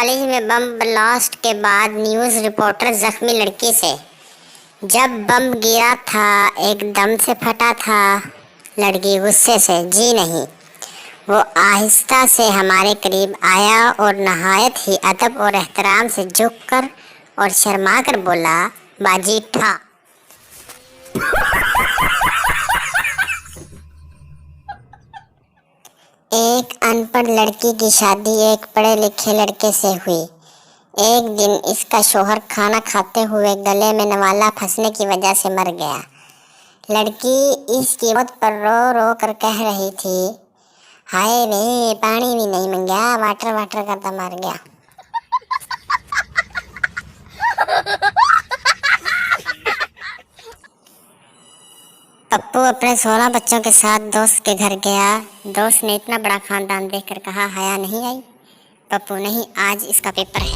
College में bomb blast के बाद न्यूज़ रिपोर्टर जख्मी लड़की से, जब बम गिरा था एकदम से फटा था। लड़की गुस्से से, जी नहीं। वो आहिस्ता से हमारे करीब आया और नहायत ही अदब और एहतराम से झुककर और शर्मा कर बोला, बाजी ठा। एक अनपढ़ लड़की की शादी एक पढ़े लिखे लड़के से हुई। एक दिन इसका शौहर खाना खाते हुए गले में नवाला फंसने की वजह से मर गया। लड़की इस कीमत पर रो रो कर कह रही थी, हाय रे, पानी भी नहीं मंगा, वाटर वाटर करता मर गया। पप्पू अपने 16 बच्चों के साथ दोस्त के घर गया। दोस्त ने इतना बड़ा खानदान देखकर कहा, हया नहीं आई? पप्पू, नहीं, आज इसका पेपर है।